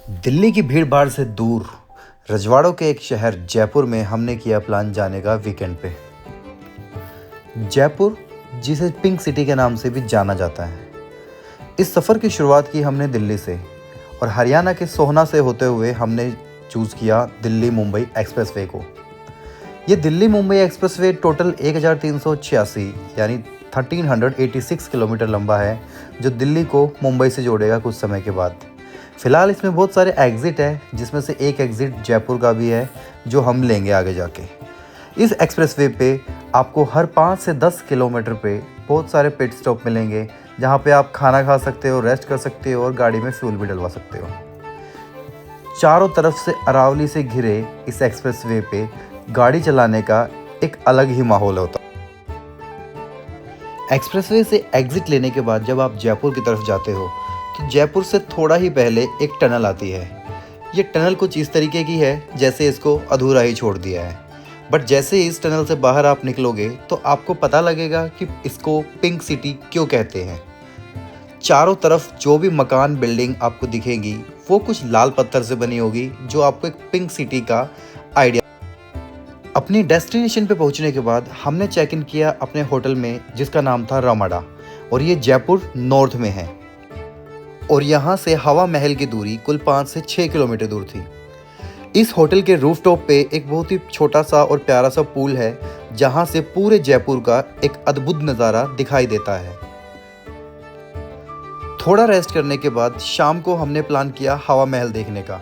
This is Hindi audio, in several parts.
दिल्ली की भीड़ भाड़ से दूर रजवाड़ों के एक शहर जयपुर में हमने किया प्लान जाने का वीकेंड पे। जयपुर, जिसे पिंक सिटी के नाम से भी जाना जाता है। इस सफ़र की शुरुआत की हमने दिल्ली से और हरियाणा के सोहना से होते हुए हमने चूज़ किया दिल्ली मुंबई एक्सप्रेसवे को। ये दिल्ली मुंबई एक्सप्रेसवे टोटल 1386 यानी 1386 किलोमीटर लंबा है, जो दिल्ली को मुंबई से जोड़ेगा कुछ समय के बाद। फ़िलहाल इसमें बहुत सारे एग्ज़िट है, जिसमें से एक एग्ज़िट जयपुर का भी है जो हम लेंगे आगे जाके। इस एक्सप्रेसवे पे आपको हर 5 से 10 किलोमीटर पे बहुत सारे पिट स्टॉप मिलेंगे, जहाँ पे आप खाना खा सकते हो, रेस्ट कर सकते हो और गाड़ी में फ्यूल भी डलवा सकते हो। चारों तरफ से अरावली से घिरे इस एक्सप्रेसवे पे गाड़ी चलाने का एक अलग ही माहौल होता है। एक्सप्रेसवे से एग्ज़िट लेने के बाद जब आप जयपुर की तरफ जाते हो तो जयपुर से थोड़ा ही पहले एक टनल आती है। ये टनल कुछ इस तरीके की है जैसे इसको अधूरा ही छोड़ दिया है, बट जैसे इस टनल से बाहर आप निकलोगे तो आपको पता लगेगा कि इसको पिंक सिटी क्यों कहते हैं। चारों तरफ जो भी मकान बिल्डिंग आपको दिखेंगी वो कुछ लाल पत्थर से बनी होगी, जो आपको एक पिंक सिटी का आइडिया। अपनी डेस्टिनेशन पे पहुंचने के बाद हमने चेक इन किया अपने होटल में, जिसका नाम था रामाडा, और ये जयपुर नॉर्थ में है और यहाँ से हवा महल की दूरी कुल 5 से 6 किलोमीटर दूर थी। इस होटल के रूफटॉप पे एक बहुत ही छोटा सा और प्यारा सा पूल है, जहाँ से पूरे जयपुर का एक अद्भुत नज़ारा दिखाई देता है। थोड़ा रेस्ट करने के बाद शाम को हमने प्लान किया हवा महल देखने का।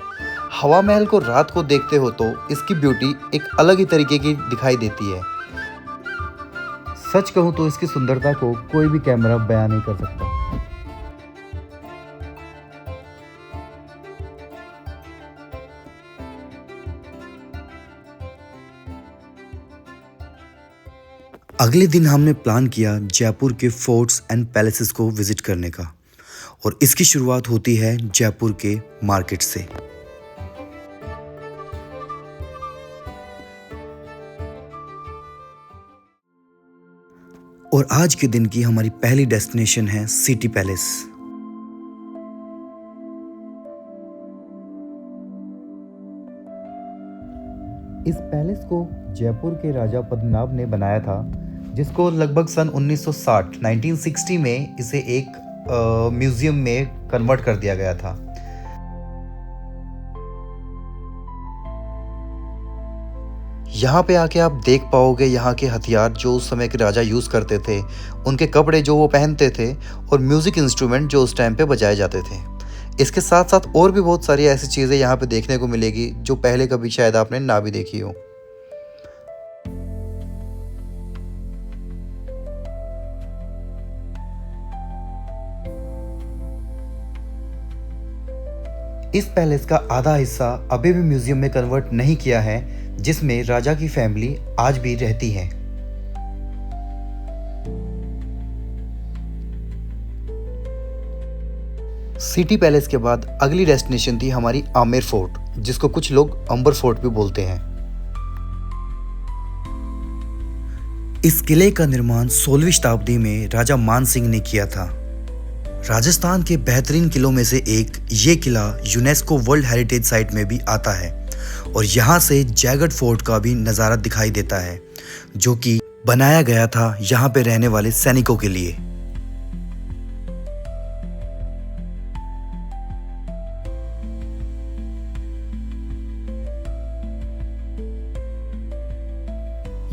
हवा महल को रात को देखते हो तो इसकी ब्यूटी एक अलग ही तरीके की दिखाई देती है। सच कहूँ तो इसकी सुंदरता को कोई भी कैमरा बयान नहीं कर सकता। अगले दिन हमने प्लान किया जयपुर के फोर्ट्स एंड पैलेसेस को विजिट करने का, और इसकी शुरुआत होती है जयपुर के मार्केट से। और आज के दिन की हमारी पहली डेस्टिनेशन है सिटी पैलेस। इस पैलेस को जयपुर के राजा पद्मनाभ ने बनाया था, जिसको लगभग सन 1960 में इसे एक म्यूजियम में कन्वर्ट कर दिया गया था। यहाँ पे आके आप देख पाओगे यहाँ के हथियार जो उस समय के राजा यूज़ करते थे, उनके कपड़े जो वो पहनते थे, और म्यूज़िक इंस्ट्रूमेंट जो उस टाइम पे बजाए जाते थे। इसके साथ साथ और भी बहुत सारी ऐसी चीज़ें यहाँ पे देखने को मिलेगी जो पहले कभी शायद आपने ना भी देखी हो। इस पैलेस का आधा हिस्सा अभी भी म्यूजियम में कन्वर्ट नहीं किया है, जिसमें राजा की फैमिली आज भी रहती है। सिटी पैलेस के बाद अगली डेस्टिनेशन थी हमारी आमेर फोर्ट, जिसको कुछ लोग अंबर फोर्ट भी बोलते हैं। इस किले का निर्माण 16वीं शताब्दी में राजा मान सिंह ने किया था। राजस्थान के बेहतरीन किलों में से एक ये किला यूनेस्को वर्ल्ड हेरिटेज साइट में भी आता है, और यहाँ से जयगढ़ फोर्ट का भी नज़ारा दिखाई देता है, जो कि बनाया गया था यहाँ पे रहने वाले सैनिकों के लिए।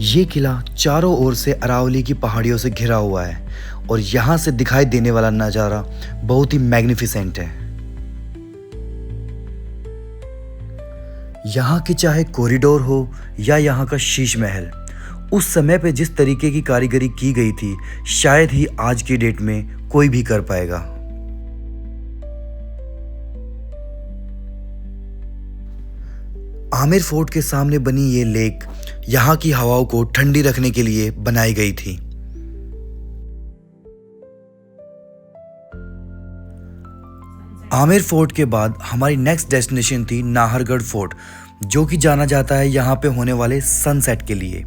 ये किला चारों ओर से अरावली की पहाड़ियों से घिरा हुआ है, और यहाँ से दिखाई देने वाला नज़ारा बहुत ही मैग्निफिसेंट है। यहाँ की चाहे कॉरिडोर हो या यहाँ का शीश महल, उस समय पे जिस तरीके की कारीगरी की गई थी, शायद ही आज की डेट में कोई भी कर पाएगा। आमेर फोर्ट के सामने बनी ये लेक यहाँ की हवाओं को ठंडी रखने के लिए बनाई गई थी। आमेर फोर्ट के बाद हमारी नेक्स्ट डेस्टिनेशन थी नाहरगढ़ फोर्ट, जो कि जाना जाता है यहाँ पे होने वाले सनसेट के लिए।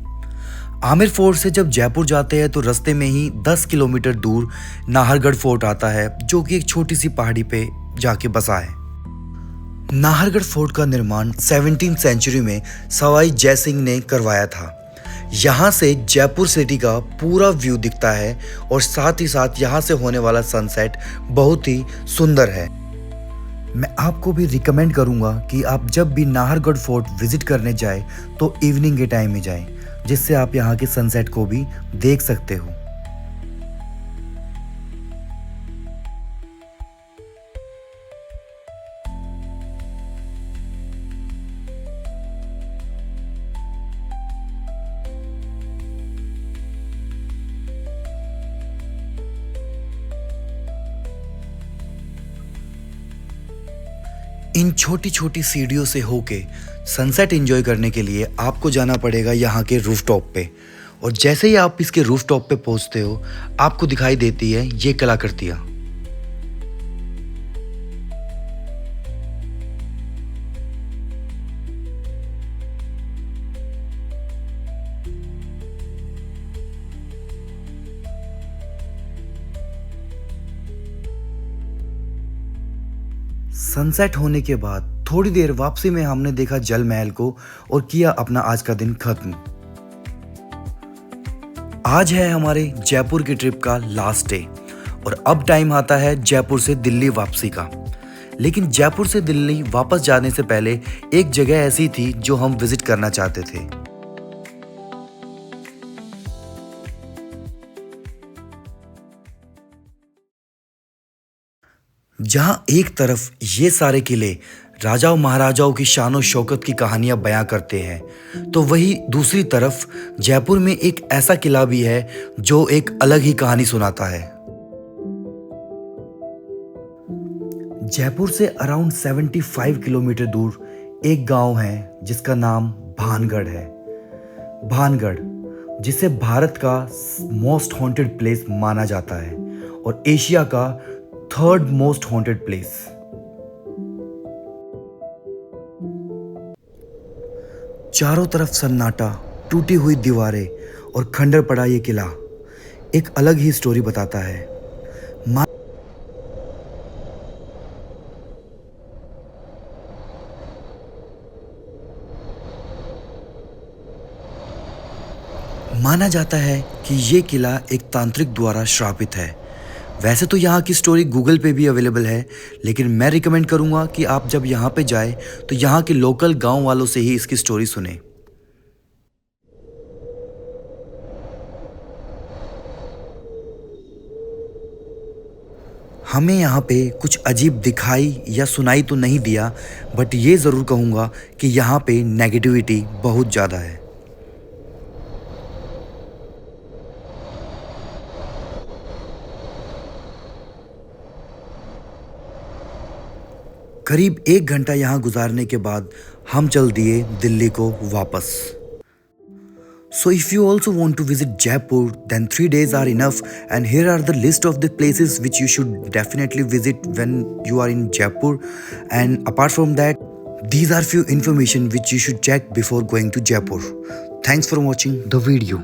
आमेर फोर्ट से जब जयपुर जाते हैं तो रास्ते में ही 10 किलोमीटर दूर नाहरगढ़ फोर्ट आता है, जो कि एक छोटी सी पहाड़ी पे जाके बसा है। नाहरगढ़ फोर्ट का निर्माण 17th सेंचुरी में सवाई जय सिंह ने करवाया था। यहाँ से जयपुर सिटी का पूरा व्यू दिखता है और साथ ही साथ यहाँ से होने वाला सनसेट बहुत ही सुंदर है। मैं आपको भी रिकमेंड करूँगा कि आप जब भी नाहरगढ़ फोर्ट विजिट करने जाए तो इवनिंग के टाइम में जाएं, जिससे आप यहाँ के सनसेट को भी देख सकते हो। इन छोटी छोटी सीढ़ियों से होके सनसेट एंजॉय करने के लिए आपको जाना पड़ेगा यहाँ के रूफटॉप पे। और जैसे ही आप इसके रूफटॉप पे पहुँचते हो आपको दिखाई देती है ये कलाकृतियाँ। सनसेट होने के बाद थोड़ी देर वापसी में हमने देखा जल महल को और किया अपना आज का दिन खत्म। आज है हमारे जयपुर की ट्रिप का लास्ट डे और अब टाइम आता है जयपुर से दिल्ली वापसी का। लेकिन जयपुर से दिल्ली वापस जाने से पहले एक जगह ऐसी थी जो हम विजिट करना चाहते थे। जहां एक तरफ ये सारे किले राजाओं महाराजाओं की शान और शौकत की कहानियां बयां करते हैं, तो वही दूसरी तरफ जयपुर में एक ऐसा किला भी है जो एक अलग ही कहानी सुनाता है। जयपुर से अराउंड 75 किलोमीटर दूर एक गांव है जिसका नाम भानगढ़ है। भानगढ़ जिसे भारत का मोस्ट हॉन्टेड प्लेस माना जाता है और एशिया का 3rd मोस्ट हॉन्टेड प्लेस। चारों तरफ सन्नाटा, टूटी हुई दीवारें और खंडर पड़ा ये किला एक अलग ही स्टोरी बताता है। माना जाता है कि ये किला एक तांत्रिक द्वारा श्रापित है। वैसे तो यहाँ की स्टोरी गूगल पे भी अवेलेबल है, लेकिन मैं रिकमेंड करूँगा कि आप जब यहाँ पे जाए तो यहाँ के लोकल गांव वालों से ही इसकी स्टोरी सुने। हमें यहाँ पे कुछ अजीब दिखाई या सुनाई तो नहीं दिया, बट ये ज़रूर कहूँगा कि यहाँ पे नेगेटिविटी बहुत ज़्यादा है। करीब 1 घंटा यहाँ गुजारने के बाद हम चल दिए दिल्ली को वापस। So if you also want to visit Jaipur, then 3 days are enough, and here are the list of the places which you should definitely visit when you are in Jaipur. And apart from that, these are few information which you should check before going to Jaipur. Thanks for watching the video.